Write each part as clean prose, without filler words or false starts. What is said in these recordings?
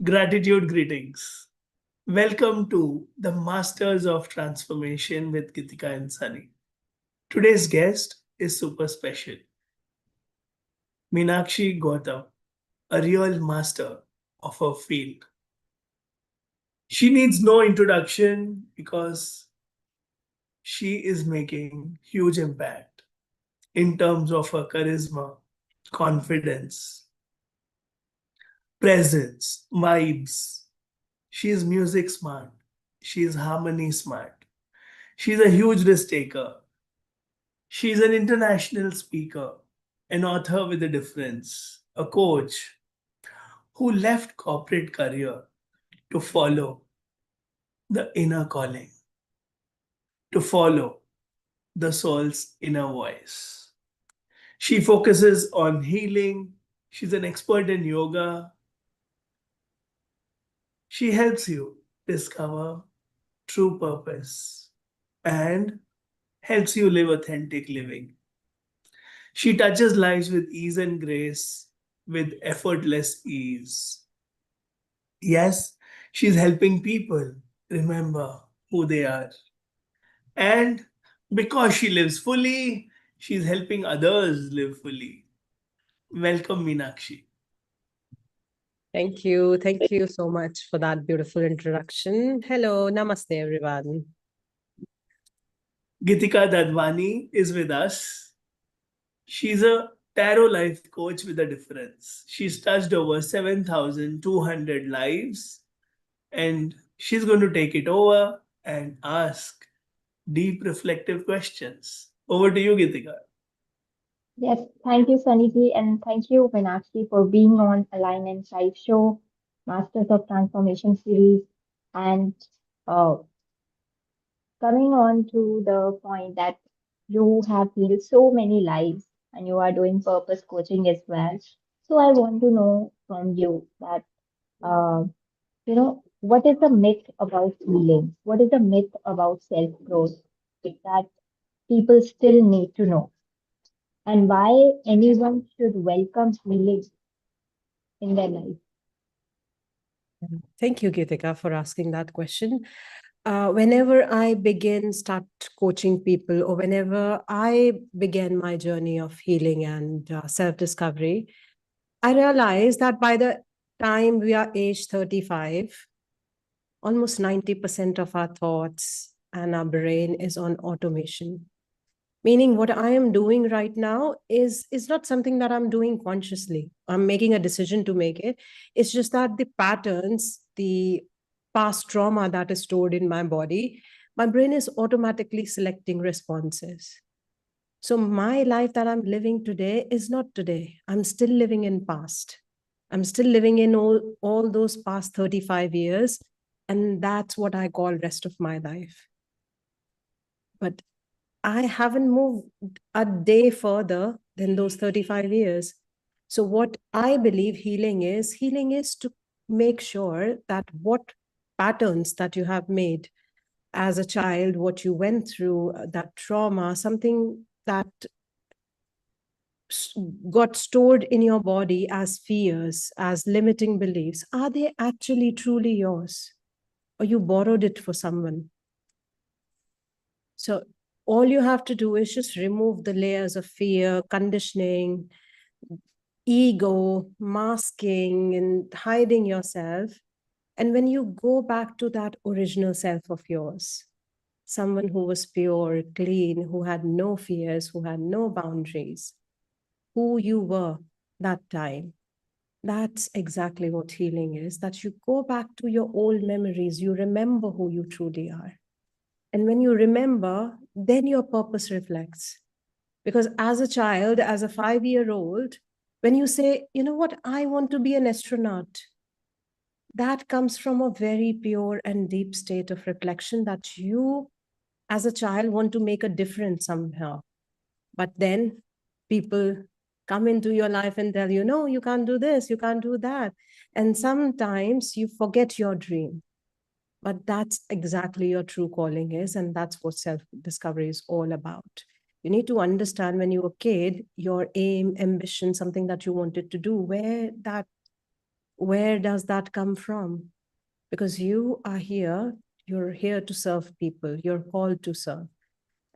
Gratitude greetings. Welcome to the Masters of Transformation with Geetika and Sunny. Today's guest is super special. Meenakshi Gautam, a real master of her field. She needs no introduction because she is making huge impact in terms of her charisma, confidence, presence, vibes. She is music smart. She is harmony smart. She's a huge risk taker. She's an international speaker, an author with a difference, a coach who left corporate career to follow the inner calling, to follow the soul's inner voice. She focuses on healing. She's an expert in yoga. She helps you discover true purpose and helps you live authentic living. She touches lives with ease and grace, with effortless ease. Yes, she's helping people remember who they are. And because she lives fully, she's helping others live fully. Welcome, Meenakshi. Thank you. Thank you so much for that beautiful introduction. Hello, namaste, everyone. Geetika Dadwwani is with us. She's a tarot life coach with a difference. She's touched over 7,200 lives and she's going to take it over and ask deep reflective questions. Over to you, Geetika. Yes, thank you, Suniti, and thank you, Meenakshi, for being on Alignment Live Show, Masters of Transformation series, and uh, coming on to the point that you have healed so many lives and you are doing purpose coaching as well. So I want to know from you that, what is the myth about healing? What is the myth about self-growth that people still need to know? And why anyone should welcome healing in their life. Thank you, Geetika, for asking that question. Whenever I start coaching people, or whenever I began my journey of healing and self-discovery, I realized that by the time we are age 35, almost 90% of our thoughts and our brain is on automation. Meaning what I am doing right now is not something that I'm doing consciously. I'm making a decision to make it. It's just that the patterns, the past trauma that is stored in my body, my brain is automatically selecting responses. So my life that I'm living today is not today. I'm still living in past. I'm still living in all those past 35 years. And that's what I call rest of my life. But I haven't moved a day further than those 35 years. So what I believe healing is to make sure that what patterns that you have made as a child, what you went through, that trauma, something that got stored in your body as fears, as limiting beliefs, are they actually truly yours? Or you borrowed it for someone? So all you have to do is just remove the layers of fear, conditioning, ego, masking, and hiding yourself. And when you go back to that original self of yours, someone who was pure, clean, who had no fears, who had no boundaries, who you were that time, that's exactly what healing is, that you go back to your old memories, you remember who you truly are. And when you remember, then your purpose reflects. Because as a child, as a 5-year-old, when you say, you know what, I want to be an astronaut, that comes from a very pure and deep state of reflection that you, as a child, want to make a difference somehow. But then people come into your life and tell you, no, you can't do this, you can't do that. And sometimes you forget your dream. But that's exactly your true calling is, and that's what self-discovery is all about. You need to understand when you were a kid, your aim, ambition, something that you wanted to do, where that Where does that come from? Because you are here, you're here to serve people, you're called to serve.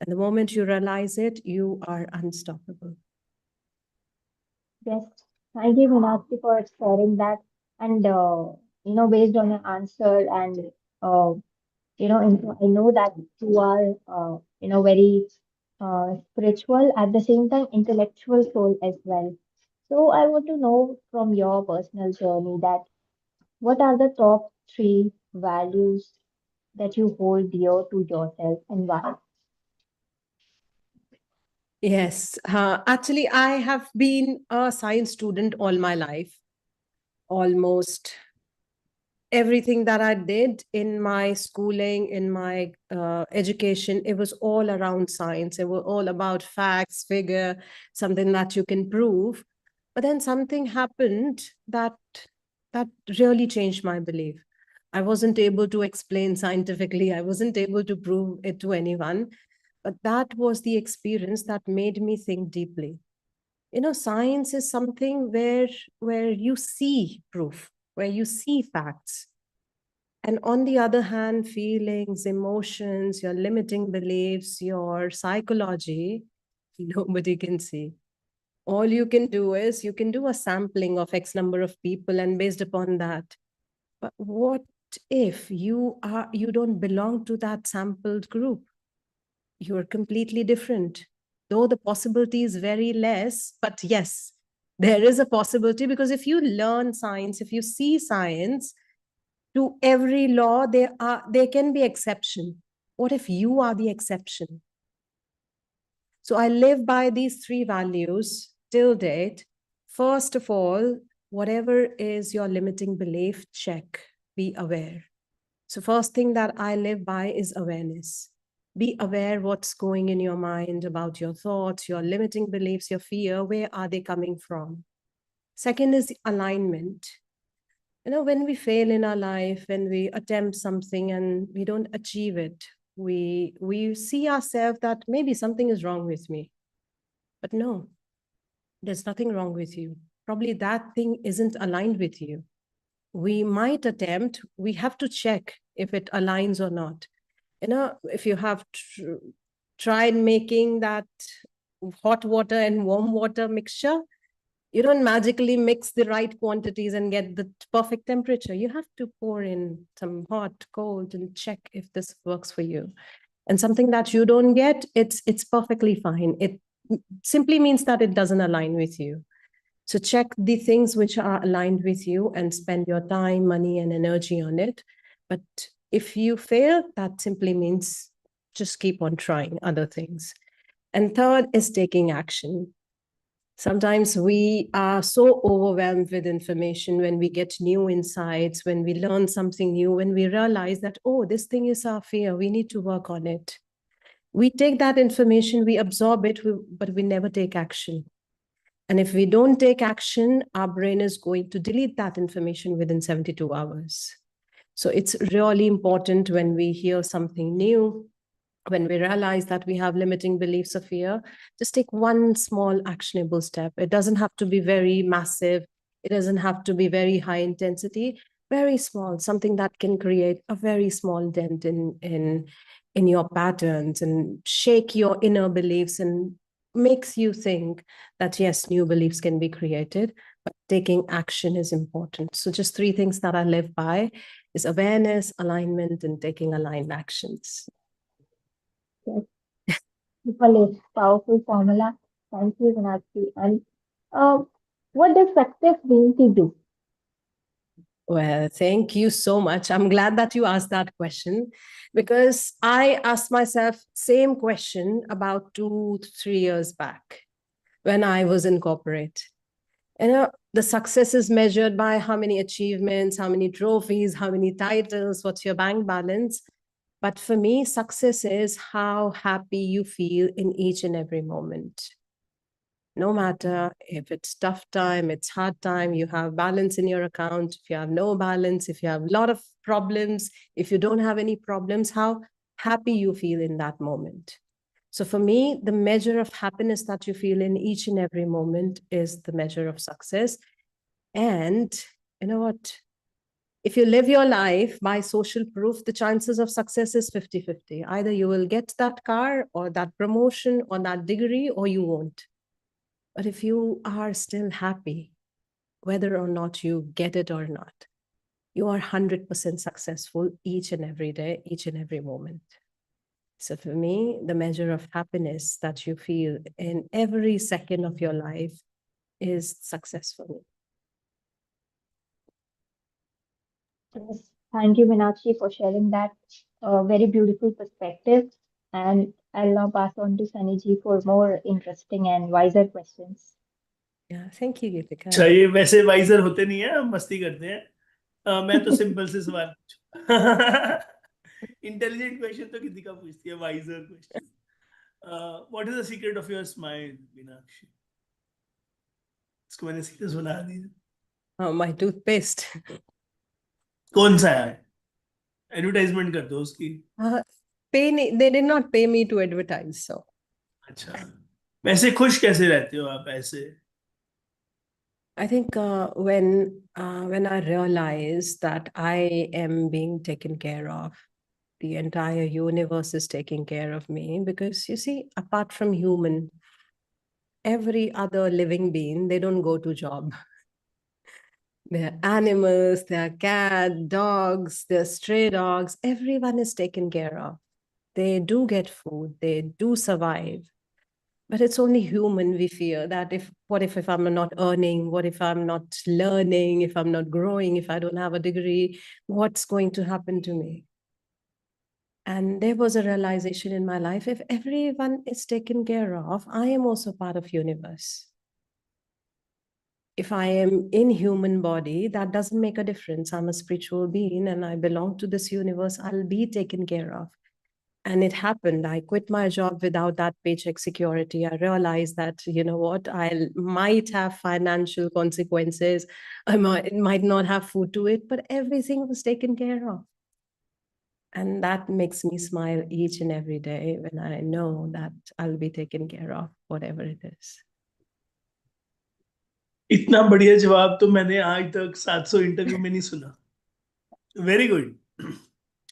And the moment you realize it, you are unstoppable. Yes, thank you, Meenakshi, for sharing that. And based on your answer, and uh, I know that you are very spiritual, at the same time intellectual soul as well. So I want to know from your personal journey that what are the top three values that you hold dear to yourself and why? Yes, actually, I have been a science student all my life. Almost everything that I did in my schooling, in my education, it was all around science. It was all about facts, figure, something that you can prove. But then something happened that really changed my belief. I wasn't able to explain scientifically. I wasn't able to prove it to anyone. But that was the experience that made me think deeply. Science is something where you see proof, where you see facts. And on the other hand, feelings, emotions, your limiting beliefs, your psychology, nobody can see. All you can do is you can do a sampling of X number of people, and based upon that. But what if you don't belong to that sampled group? You are completely different. Though the possibility is very less, but yes, there is a possibility, because if you learn science, if you see science, to every law there can be exception. What if you are the exception? So I live by these three values till date. First of all, whatever is your limiting belief, check, be aware. So first thing that I live by is awareness. Be aware what's going in your mind about your thoughts, your limiting beliefs, your fear. Where are they coming from? Second is alignment. When we fail in our life, when we attempt something and we don't achieve it, we see ourselves that maybe something is wrong with me. But no, there's nothing wrong with you. Probably that thing isn't aligned with you. We might attempt, we have to check if it aligns or not. If you have tried making that hot water and warm water mixture, you don't magically mix the right quantities and get the perfect temperature. You have to pour in some hot, cold, and check if this works for you. And something that you don't get, it's perfectly fine. It simply means that it doesn't align with you. So check the things which are aligned with you and spend your time, money, and energy on it. But if you fail, that simply means just keep on trying other things. And third is taking action. Sometimes we are so overwhelmed with information when we get new insights, when we learn something new, when we realize that, oh, this thing is our fear, we need to work on it. We take that information, we absorb it, but we never take action. And if we don't take action, our brain is going to delete that information within 72 hours. So it's really important when we hear something new, when we realize that we have limiting beliefs or fear, just take one small actionable step. It doesn't have to be very massive. It doesn't have to be very high intensity, very small, something that can create a very small dent in your patterns and shake your inner beliefs and makes you think that, yes, new beliefs can be created, but taking action is important. So just three things that I live by is awareness, alignment, and taking aligned actions. Yes, super powerful formula. Thank you, Meenakshi. And uh, what does success mean to you? Well, thank you so much. I'm glad that you asked that question, because I asked myself same question about 2 3 years back when I was in corporate. The success is measured by how many achievements, how many trophies, how many titles, what's your bank balance. But for me, success is how happy you feel in each and every moment. No matter if it's tough time, it's hard time, you have balance in your account, if you have no balance, if you have a lot of problems, if you don't have any problems, how happy you feel in that moment. So for me, the measure of happiness that you feel in each and every moment is the measure of success. And you know what? If you live your life by social proof, the chances of success is 50-50. Either you will get that car or that promotion or that degree, or you won't. But if you are still happy, whether or not you get it or not, you are 100% successful each and every day, each and every moment. So for me, the measure of happiness that you feel in every second of your life is successful. Yes, thank you, Meenakshi, for sharing that very beautiful perspective. And I'll now pass on to Sunny for more interesting and wiser questions. Yeah, thank you, Geetika. अच्छा, ये वैसे visor होते नहीं है, हम मस्ती करते हैं. मैं तो सिंपल से सवाल इंटेलिजेंट क्वेश्चन तो गीतिका पूछती है, wiser question. What is the secret of your smile, Meenakshi? इसको मैंने सीधे सुना दिया. My toothpaste. कौन सा है? एडवर्टाइजमेंट कर दो उसकी. They did not pay me to advertise, so. अच्छा, वैसे खुश कैसे रहते हो आप ऐसे? I think when I realize that I am being taken care of, the entire universe is taking care of me, because you see, apart from human, every other living being, they don't go to job. They're animals, they're cats, dogs, they're stray dogs. Everyone is taken care of. They do get food, they do survive. But it's only human we fear that what if I'm not earning? What if I'm not learning? If I'm not growing? If I don't have a degree? What's going to happen to me? And there was a realization in my life, if everyone is taken care of, I am also part of universe. If I am in human body, that doesn't make a difference. I'm a spiritual being and I belong to this universe. I'll be taken care of. And it happened. I quit my job without that paycheck security. I realized that, you know what, I might have financial consequences. I might not have food to eat, but everything was taken care of. And that makes me smile each and every day when I know that I'll be taken care of, whatever it is. इतना बढ़िया जवाब तो मैंने आज तक 700 interview में नहीं सुना. Very good.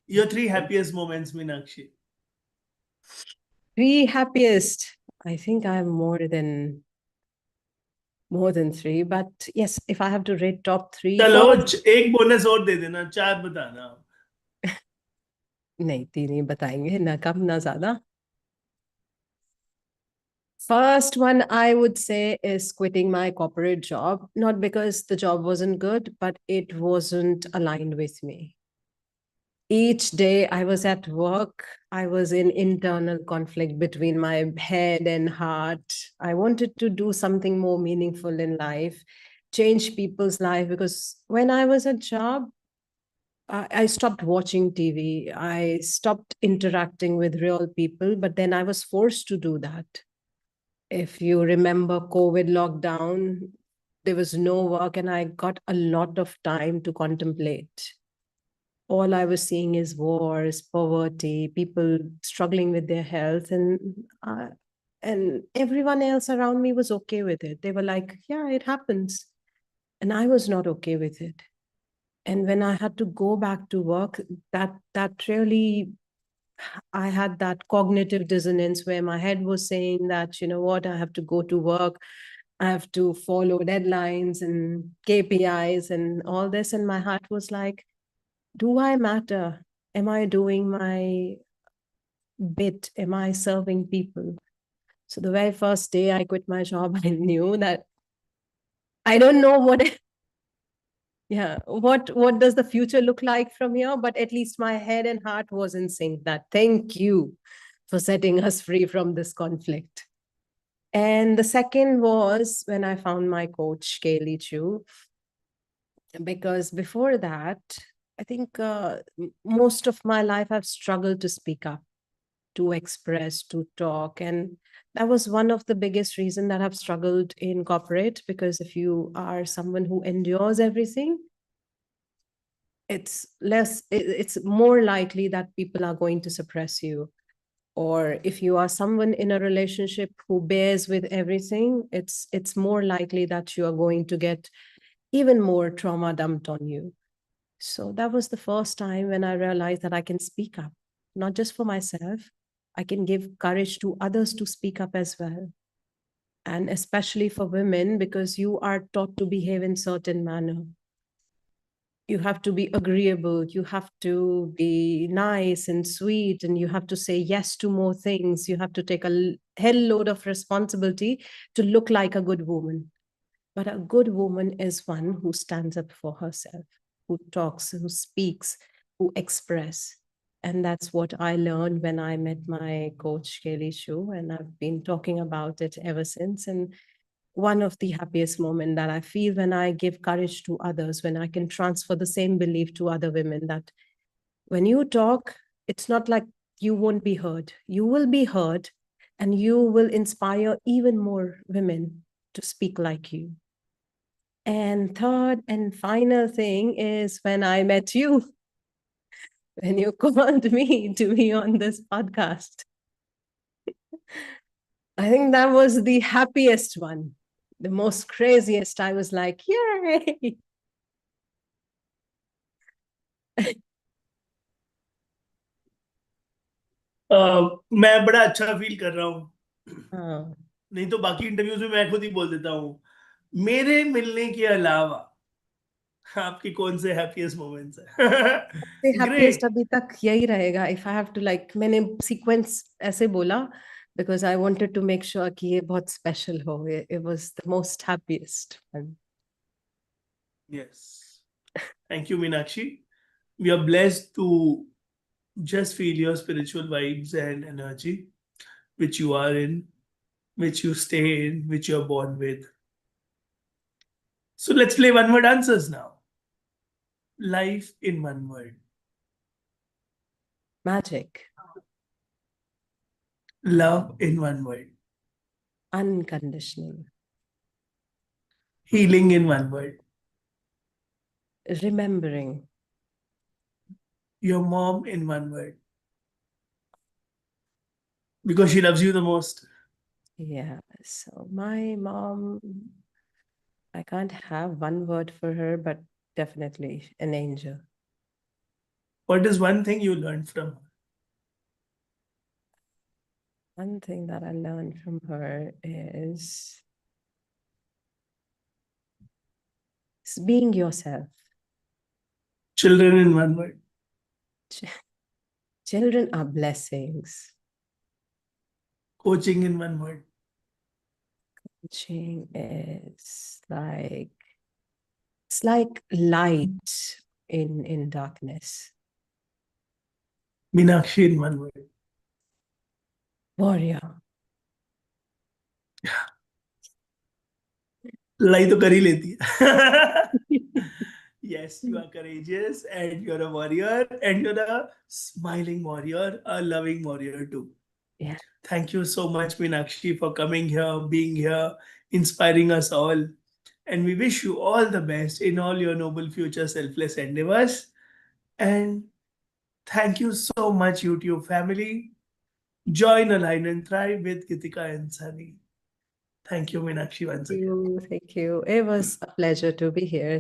Your 3 happiest moments, Meenakshi. 3 happiest. I think I have more than 3, but yes, if I have to rate top 3. चलो एक बोनस और दे देना, 4 बताना. नहीं, 3 ही बताएंगे, ना कम ना ज्यादा. First one I would say is quitting my corporate job, not because the job wasn't good, but it wasn't aligned with me. Each day I was at work, I was in internal conflict between my head and heart. I wanted to do something more meaningful in life, change people's life, because when I was at job, I stopped watching TV. I stopped interacting with real people, but then I was forced to do that. If you remember COVID lockdown, there was no work and I got a lot of time to contemplate. All I was seeing is wars, poverty, people struggling with their health, and everyone else around me was okay with it. They were like, yeah, it happens. And I was not okay with it. And when I had to go back to work, that really, I had that cognitive dissonance where my head was saying that, you know what, I have to go to work, I have to follow deadlines and KPIs and all this. And my heart was like, do I matter? Am I doing my bit? Am I serving people? So the very first day I quit my job, I knew that I don't know what does the future look like from here, but at least my head and heart was in sync that thank you for setting us free from this conflict. And the second was when I found my coach, Kaylee Chu, because before that, I think most of my life I've struggled to speak up, to express, to talk. And that was one of the biggest reasons that I've struggled in corporate, because if you are someone who endures everything, it's more likely that people are going to suppress you. Or if you are someone in a relationship who bears with everything, it's more likely that you are going to get even more trauma dumped on you. So that was the first time when I realized that I can speak up, not just for myself, I can give courage to others to speak up as well. And especially for women, because you are taught to behave in certain manner. You have to be agreeable, you have to be nice and sweet, and you have to say yes to more things. You have to take a hell load of responsibility to look like a good woman. But a good woman is one who stands up for herself, who talks, who speaks, who express. And that's what I learned when I met my coach, Kelly Shu, and I've been talking about it ever since. And one of the happiest moments that I feel when I give courage to others, when I can transfer the same belief to other women, that when you talk, it's not like you won't be heard. You will be heard, and you will inspire even more women to speak like you. And third and final thing is when I met you, when you called me to be on this podcast. I think that was the happiest one, the most craziest. I was like, yay! मैं बड़ा अच्छा feel कर रहा हूँ. हाँ. नहीं तो बाकी इंटरव्यूज में मैं खुद ही बोल देता हूँ. मेरे मिलने के अलावा आपकी कौन से हैप्पीएस्ट मोमेंट्स है? Happiest great. अभी तक यही रहेगा. If I have to like, मैंने सीक्वेंस ऐसे बोला because I wanted to make sure कि ये बहुत स्पेशल हो. It was the most happiest one. Yes. Thank you, Meenakshi. We are blessed to just feel your spiritual vibes and energy, which you are in, which you stay in, which you're born with. So let's play one word answers now. Life in one word. Magic. Love in one word. Unconditional. Healing in one word. Remembering. Your mom in one word. Because she loves you the most. Yeah. So my mom, I can't have one word for her, but definitely an angel. What is one thing you learned from her? One thing that I learned from her is being yourself. Children in one word. Children are blessings. Coaching in one word. Coaching is like, it's like light in darkness. Meenakshi in one word. Warrior. लड़ाई तो कर ही लेती है. Yes, you are courageous and you're a warrior and you're a smiling warrior, a loving warrior too. Yeah. Thank you so much, Meenakshi, for coming here, being here, inspiring us all. And we wish you all the best in all your noble future selfless endeavors. And thank you so much, YouTube family. Join Align and Thrive with Geetika and Sunny. Thank you, Meenakshi, once again. Thank you. It was a pleasure to be here.